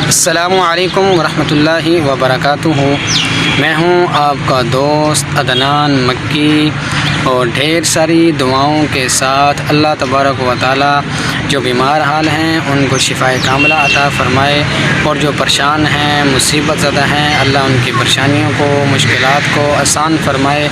अस्सलामु अलैकुम वरहमतुल्लाहि वबरकातुहू। मैं हूँ आपका दोस्त अदनान मक्की और ढेर सारी दुआओं के साथ अल्लाह तबारक व तआला जो बीमार हाल हैं उनको शिफ़ाए कामिला अता फ़रमाए और जो परेशान हैं मुसीबत ज़दा हैं अल्लाह उनकी परेशानियों को मुश्किलात को आसान फ़रमाए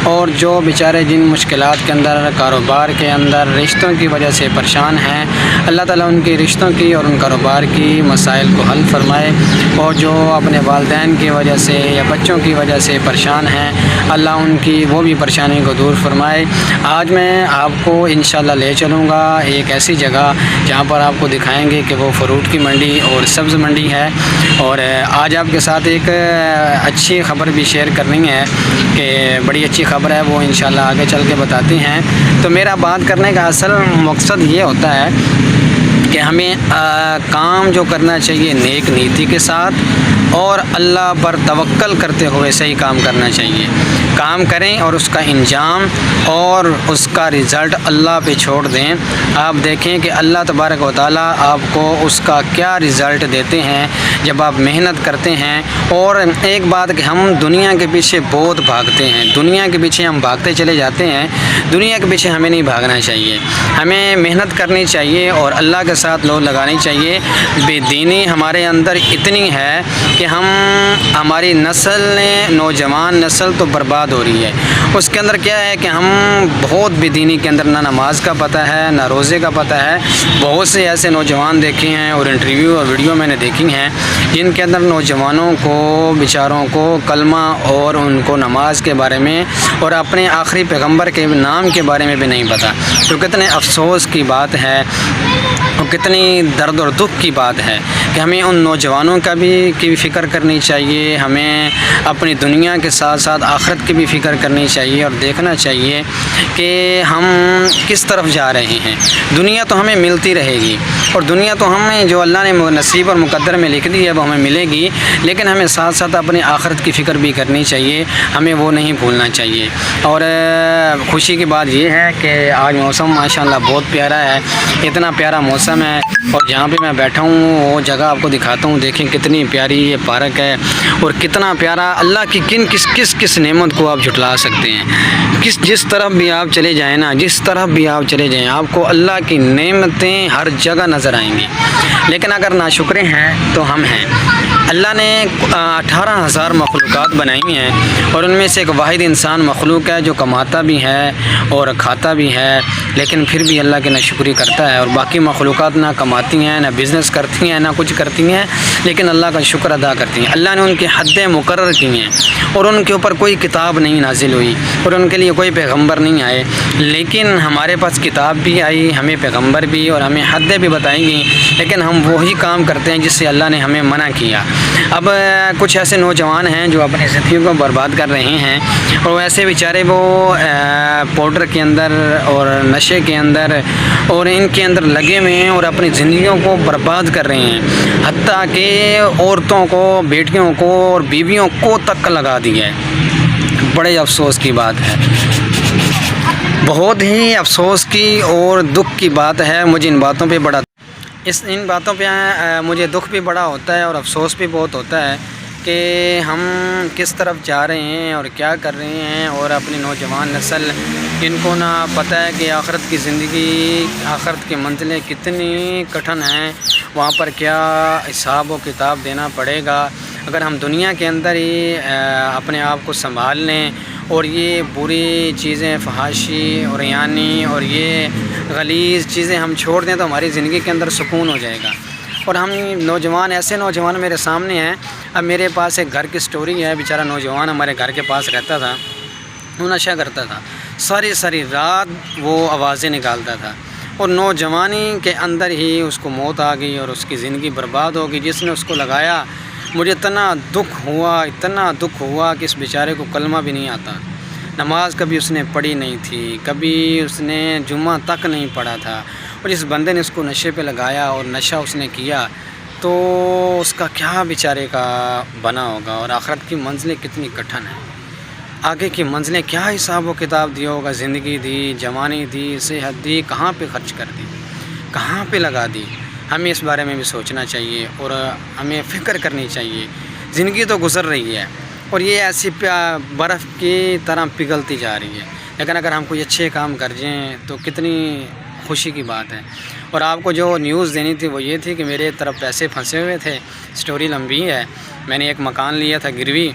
और जो बेचारे जिन मुश्किलात के अंदर कारोबार के अंदर रिश्तों की वजह से परेशान हैं अल्लाह ताला उनके रिश्तों की और उन कारोबार की मसाइल को हल फ़रमाए और जो अपने वालिदैन की वजह से या बच्चों की वजह से परेशान हैं अल्लाह उनकी वो भी परेशानी को दूर फरमाए। आज मैं आपको इंशाल्लाह ले चलूँगा एक ऐसी जगह जहाँ पर आपको दिखाएंगे कि वो फ्रूट की मंडी और सब्ज़ मंडी है। और आज आपके साथ एक अच्छी ख़बर भी शेयर करनी है कि बड़ी अच्छी ख़बर है, वो इंशाल्लाह आगे चल के बताते हैं। तो मेरा बात करने का असल मकसद ये होता है कि हमें काम जो करना चाहिए नेक नीति के साथ और अल्लाह पर तवक्कल करते हुए सही काम करना चाहिए। काम करें और उसका इंजाम और उसका रिज़ल्ट अल्लाह पे छोड़ दें। आप देखें कि अल्लाह तबारक व तआला आपको उसका क्या रिज़ल्ट देते हैं जब आप मेहनत करते हैं। और एक बात कि हम दुनिया के पीछे बहुत भागते हैं, दुनिया के पीछे हम भागते चले जाते हैं। दुनिया के पीछे हमें नहीं भागना चाहिए, हमें मेहनत करनी चाहिए और अल्लाह के साथ लोग लगानी चाहिए। बेदीनी हमारे अंदर इतनी है कि हमारी नस्ल नौजवान नस्ल तो बर्बाद हो रही है। उसके अंदर क्या है कि हम बहुत बेदीनी के अंदर ना नमाज का पता है ना रोज़े का पता है। बहुत से ऐसे नौजवान देखे हैं और इंटरव्यू और वीडियो मैंने देखी हैं जिनके अंदर नौजवानों को बेचारों को कलमा और उनको नमाज के बारे में और अपने आखिरी पैगंबर के नाम के बारे में भी नहीं पता। तो कितने अफसोस की बात है और कितनी दर्द और दुख की बात है कि हमें उन नौजवानों का भी की फ़िक्र करनी चाहिए। हमें अपनी दुनिया के साथ साथ आखिरत की भी फ़िक्र करनी चाहिए और देखना चाहिए कि हम किस तरफ जा रहे हैं। दुनिया तो हमें मिलती रहेगी और दुनिया तो हमें जो अल्लाह ने नसीब और मुक़द्दर में लिख दी है वो हमें मिलेगी, लेकिन हमें साथ साथ अपनी आखिरत की फ़िक्र भी करनी चाहिए, हमें वो नहीं भूलना चाहिए। और खुशी की बात ये है कि आज मौसम माशाल्लाह बहुत प्यारा है, इतना प्यारा मौसम है। और जहाँ पे मैं बैठा हूँ वो जगह आपको दिखाता हूँ, देखें कितनी प्यारी ये पार्क है और कितना प्यारा। अल्लाह की किस नेमत को आप झुटला सकते हैं। जिस तरफ भी आप चले जाएं ना, जिस तरफ भी आप चले जाएं आपको अल्लाह की नेमतें हर जगह नज़र आएंगी। लेकिन अगर नाशुक्रे हैं तो हम हैं। अल्लाह ने 18,000 मखलूक़ात बनाई हैं और उनमें से एक वाहिद इंसान मखलूक है जो कमाता भी है और खाता भी है, लेकिन फिर भी अल्लाह की नाशुक्री करता है। और बाकी मखलूक़ात ना कमाती हैं, ना बिज़नेस करती हैं, ना कुछ करती हैं, लेकिन अल्लाह का शुक्र अदा करती हैं। अल्लाह ने उनकी हद्दें मुकर्रर की हैं और उनके ऊपर कोई किताब नहीं नाजिल हुई और उनके लिए कोई पैगम्बर नहीं आए, लेकिन हमारे पास किताब भी आई, हमें पैगम्बर भी और हमें हद्दें भी बताई गई, लेकिन हम वही काम करते हैं जिससे अल्लाह ने हमें मना किया। अब कुछ ऐसे नौजवान हैं जो अपनी ज़िंदगी को बर्बाद कर रहे हैं और वैसे बेचारे वो पाउडर के अंदर और नशे के अंदर और इनके अंदर लगे हुए हैं और अपनी ज़िंदगियों को बर्बाद कर रहे हैं। हत्ता कि औरतों को, बेटियों को और बीवियों को तक लगा दिया है। बड़े अफसोस की बात है, बहुत ही अफसोस की और दुख की बात है। मुझे इन बातों पे इन बातों पे मुझे दुख भी बड़ा होता है और अफसोस भी बहुत होता है कि हम किस तरफ जा रहे हैं और क्या कर रहे हैं। और अपनी नौजवान नस्ल इनको ना पता है कि आखिरत की ज़िंदगी, आखिरत की मंजिलें कितनी कठिन हैं, वहाँ पर क्या हिसाब व किताब देना पड़ेगा। अगर हम दुनिया के अंदर ही अपने आप को संभाल लें और ये बुरी चीज़ें, फहाशी और यानी और ये गलीज़ चीज़ें हम छोड़ दें तो हमारी ज़िंदगी के अंदर सुकून हो जाएगा। और हम नौजवान, ऐसे नौजवान मेरे सामने हैं। अब मेरे पास एक घर की स्टोरी है। बेचारा नौजवान हमारे घर के पास रहता था, वो नशा करता था, सारी रात वो आवाज़ें निकालता था और नौजवानी के अंदर ही उसको मौत आ गई और उसकी ज़िंदगी बर्बाद हो गई। जिसने उसको लगाया, मुझे इतना दुख हुआ कि इस बेचारे को कलमा भी नहीं आता, नमाज कभी उसने पढ़ी नहीं थी, कभी उसने जुम्मा तक नहीं पढ़ा था और जिस बंदे ने उसको नशे पे लगाया और नशा उसने किया तो उसका क्या बेचारे का बना होगा। और आखिरत की मंजिलें कितनी कठिन हैं, आगे की मंजिलें क्या हिसाब व किताब दिया होगा। ज़िंदगी दी, जवानी दी, सेहत दी, कहाँ पे खर्च कर दी, कहाँ पे लगा दी। हमें इस बारे में भी सोचना चाहिए और हमें फ़िक्र करनी चाहिए। ज़िंदगी तो गुज़र रही है और ये ऐसी बर्फ़ की तरह पिघलती जा रही है, लेकिन अगर हम कोई अच्छे काम कर जाएँ तो कितनी खुशी की बात है। और आपको जो न्यूज़ देनी थी वो ये थी कि मेरे तरफ पैसे फंसे हुए थे। स्टोरी लंबी है। मैंने एक मकान लिया था गिरवी,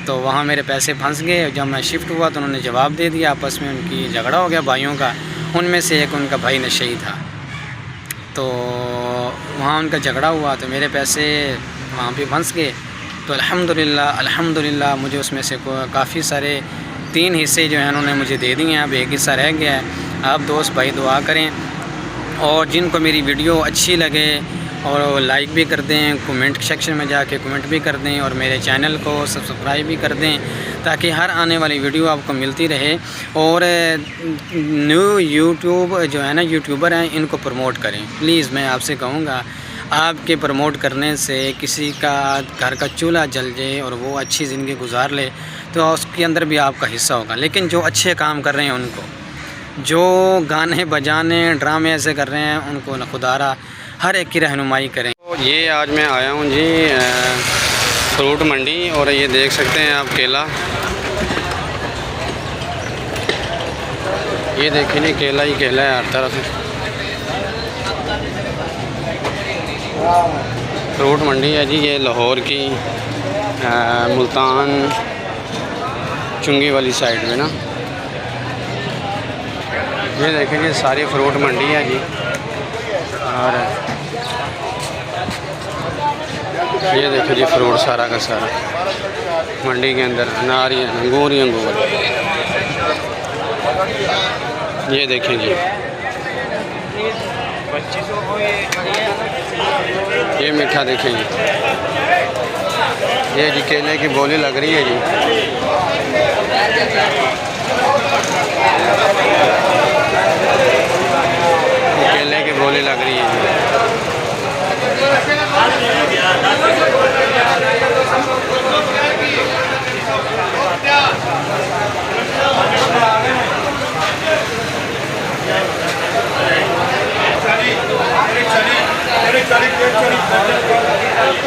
तो वहाँ मेरे पैसे फंस गए। जब मैं शिफ्ट हुआ तो उन्होंने जवाब दे दिया, आपस में उनकी झगड़ा हो गया भाइयों का। उनमें से एक उनका भाई नशई था, तो वहाँ उनका झगड़ा हुआ तो मेरे पैसे वहाँ पे फंस गए। तो अल्हम्दुलिल्लाह मुझे उसमें से काफ़ी सारे 3 हिस्से जो हैं उन्होंने मुझे दे दिए हैं। अब एक हिस्सा रह गया है। आप दोस्त भाई दुआ करें और जिनको मेरी वीडियो अच्छी लगे और लाइक भी कर दें, कमेंट सेक्शन में जाके कमेंट भी कर दें और मेरे चैनल को सब्सक्राइब भी कर दें, ताकि हर आने वाली वीडियो आपको मिलती रहे। और न्यू यूट्यूब जो है ना, यूट्यूबर हैं, इनको प्रमोट करें प्लीज़। मैं आपसे कहूँगा, आपके प्रमोट करने से किसी का घर का चूल्हा जल जाए और वो अच्छी ज़िंदगी गुजार ले तो उसके अंदर भी आपका हिस्सा होगा। लेकिन जो अच्छे काम कर रहे हैं उनको, जो गाने बजाने ड्रामे ऐसे कर रहे हैं, उनको न खुदारा हर एक की रहनुमाई करें। तो ये आज मैं आया हूँ जी फ्रूट मंडी, और ये देख सकते हैं आप केला। ये देखें जी, केला ही केला है हर तरफ। फ्रूट मंडी है जी ये लाहौर की मुल्तान चुंगी वाली साइड में ना। ये देखें जी सारी फ्रूट मंडी है जी। और ये देखो जी फ्रूट सारा का सारा मंडी के अंदर, अनार ही अंगूर ही अंगूर। ये देखें जी, ये मीठा देखें जी। ये जी केले की बोली लग रही है जी। केले की बोली लग रही है जी।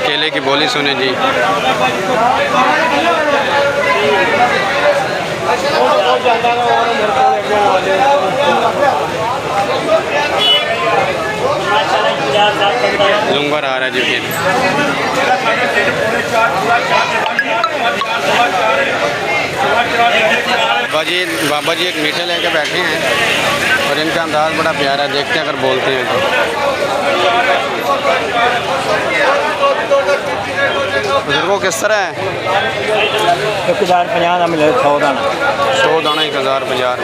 केले की बोली सुने जी। लुंगर आ रहा है जी फिर। बाबा जी एक मीठे लेके बैठे हैं और इनका अंदाज़ बड़ा प्यारा, देखते हैं अगर बोलते हैं तो। बुजुर्गों किस तरह है? 1050 का मिले 100 दाना। 100 दाना 1050।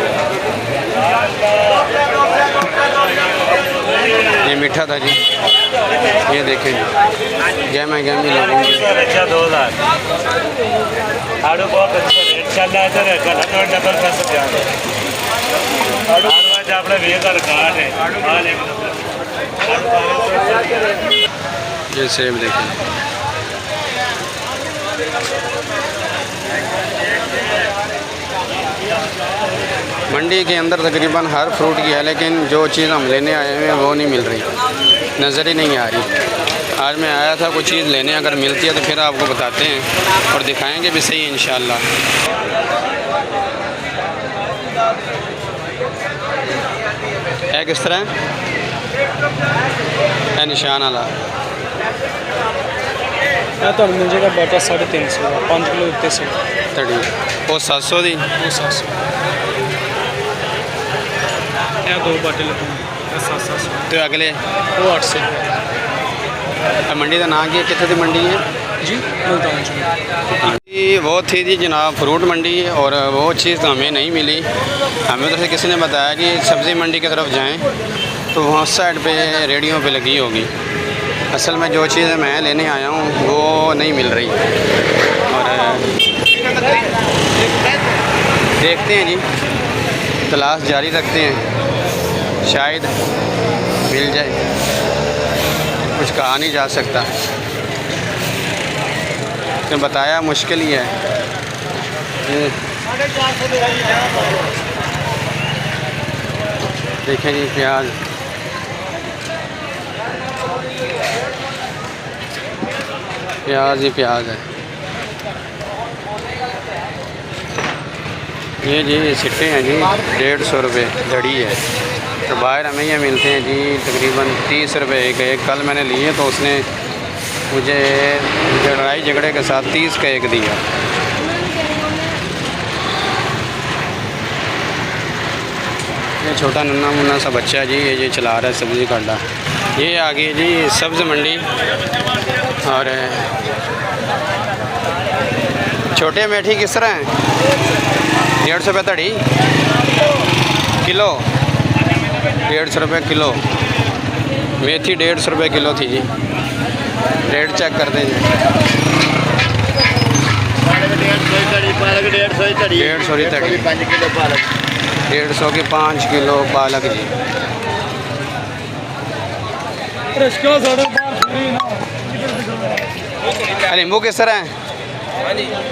ये मीठा था जी। ये देखें जी, गहमा गहमी लोगों की। अच्छा 2000 आड़ू बहुत अच्छा रेट चल रहा है सर। गलत और डबल कर सकते हैं आड़ू आज आपने 20,000 काट है। ये सेब देखें। मंडी के अंदर तकरीबन हर फ्रूट की है, लेकिन जो चीज़ हम लेने आए हैं वो नहीं मिल रही, नज़र ही नहीं आ रही। आज मैं आया था कुछ चीज़ लेने, अगर मिलती है तो फिर आपको बताते हैं और दिखाएंगे भी सही इंशाल्लाह। है किस तरह है निशान वाला? तो मिल जाएगा बाटा 350 5 किलो उत्ते से तड़ी वो 700 दी। वो 700 दो बाटे लगेंगे 700। तो अगले वो 800। मंडी का नाम की कितने की मंडी है जी? मुल्तान जी। वो थी जी जनाब फ्रूट मंडी, और वो चीज़ तो हमें नहीं मिली। हमें उधर से किसी ने बताया कि सब्ज़ी मंडी की तरफ जाएं तो वहाँ साइड पे रेडियो पे लगी होगी। असल में जो चीज़ मैं लेने आया हूँ वो नहीं मिल रही, और देखते हैं जी, तलाश जारी रखते हैं, शायद मिल जाए। कुछ कहा नहीं जा सकता, तो बताया मुश्किल ही है। देखें जी प्याज प्याज ही प्याज है। ये जी सिट्टे हैं जी 150 रुपये धड़ी है। तो बाहर हमें ये मिलते हैं जी तकरीबन 30 रुपये एक। कल मैंने लिए तो उसने मुझे लड़ाई झगड़े के साथ 30 का एक दिया। ये छोटा नन्ना मुन्ना सा बच्चा है जी, ये चला रहा है सब्ज़ी का अड्डा। ये आ गई जी सब्ज़ मंडी। और छोटे मेथी किस तरह हैं? 150 रुपये धड़ी किलो, 150 रुपये किलो। मेथी 150 रुपये किलो थी जी। रेट चेक कर दें जी। 150 की धड़ी, 150 की 5 किलो पालक जी। नींबू किस तरह है?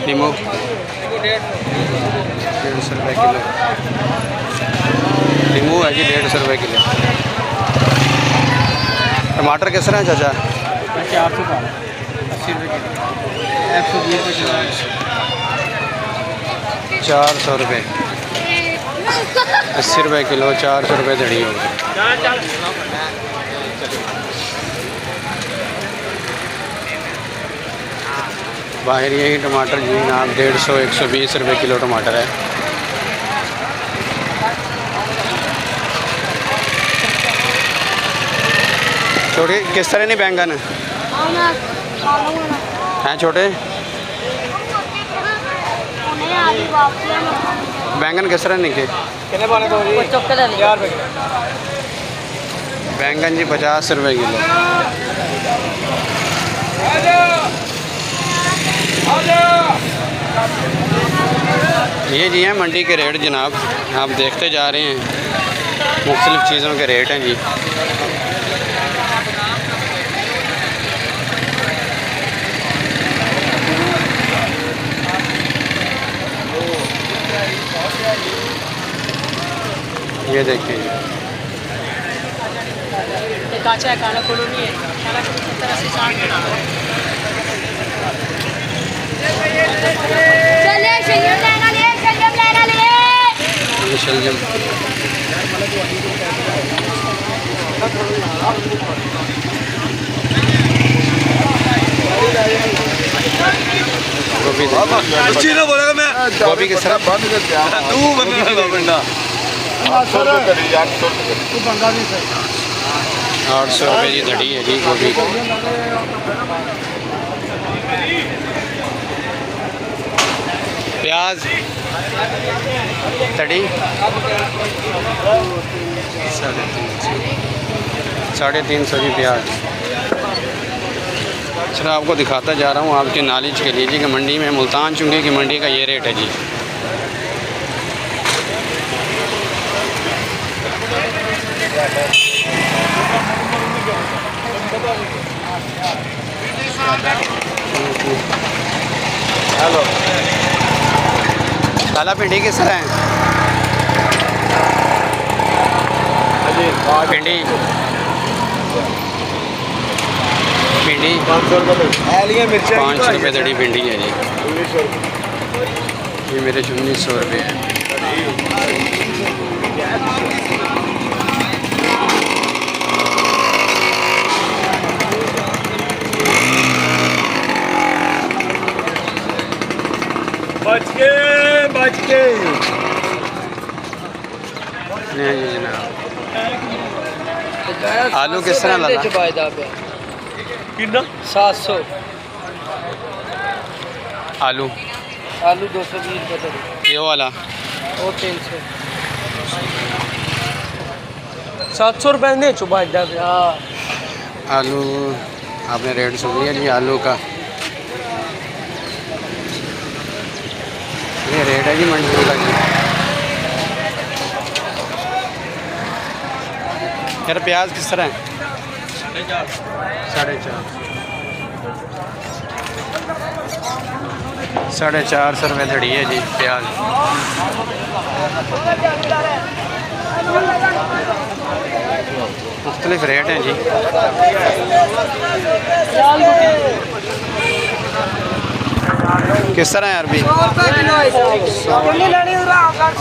नींबू 150 रुपये किलो। नींबू है जी 150 रुपये किलो। टमाटर किस तरह है चाचा? 400 रुपये, 80 रुपये किलो, 400 रुपये धड़ी हो गई। बाहर यही टमाटर जी आप 150 120 रुपये किलो टमाटर है। छोटे किस तरह नहीं बैंगन हैं? छोटे बैंगन किस तरह निके? बैंगन जी 50 रुपये किलो। ये जी हैं मंडी के रेट जनाब, आप देखते जा रहे हैं मुख्तलिफ़ चीज़ों के रेट हैं जी। ये देखिए काचा है, काला कॉलोनी है, काला 70-80-60 बना है। चलिए शलजम लेना लिए, शलजम लेना लिए। शलजम गोभी बोलेगा मैं गोभी किस तरह? 800 रुपये की धड़ी है जी गोभी। प्याज धड़ी 350 जी प्याज। चलो आपको दिखाता जा रहा हूँ आपके नॉलेज के लिए जी कि मंडी में मुल्तान चुंगी की मंडी का ये रेट है जी। हेलो काला भिंडी किस तरह है? भिंडी 500 रुपये धड़ी भिंडी है जी। ये मेरे 1900 रुपये है। बच के नहीं जी जनाब। आलू किस तरह लगा? कितना 700। आलू 220 रुपये। ये वाला और 300 700 रुपये नहीं चुबा। आलू आपने रेट सुन लिया जी आलू का। ये रेट है जी मंडी का जी। यार प्याज किस तरह है? 450 रुपये धड़ी है जी प्याज। मुख्तलिफ रेट हैं जी। किस तरह है अरबी?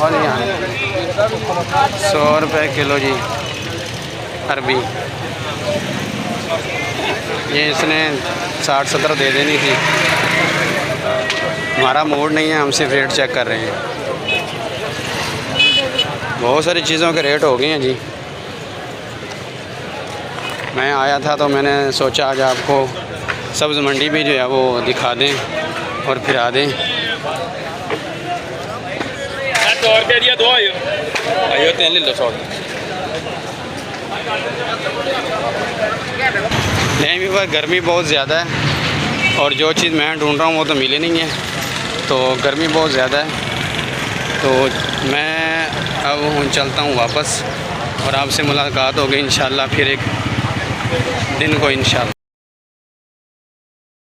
और यहाँ 100 रुपये किलो जी अरबी। ये इसने 60-70 दे देनी थी। हमारा मूड नहीं है, हम सिर्फ रेट चेक कर रहे हैं। बहुत सारी चीज़ों के रेट हो गए हैं जी। मैं आया था तो मैंने सोचा आज आपको सब्ज़ मंडी भी जो है वो दिखा दें और फिरा दें। 100 रुपये दिया 2 आयो 3 ले लो 100। नहीं भी पर गर्मी बहुत ज़्यादा है और जो चीज़ मैं ढूंढ रहा हूँ वो तो मिली नहीं है, तो गर्मी बहुत ज़्यादा है। तो मैं अब चलता हूँ वापस और आपसे मुलाकात होगी इंशाल्लाह फिर एक दिन को इंशाल्लाह।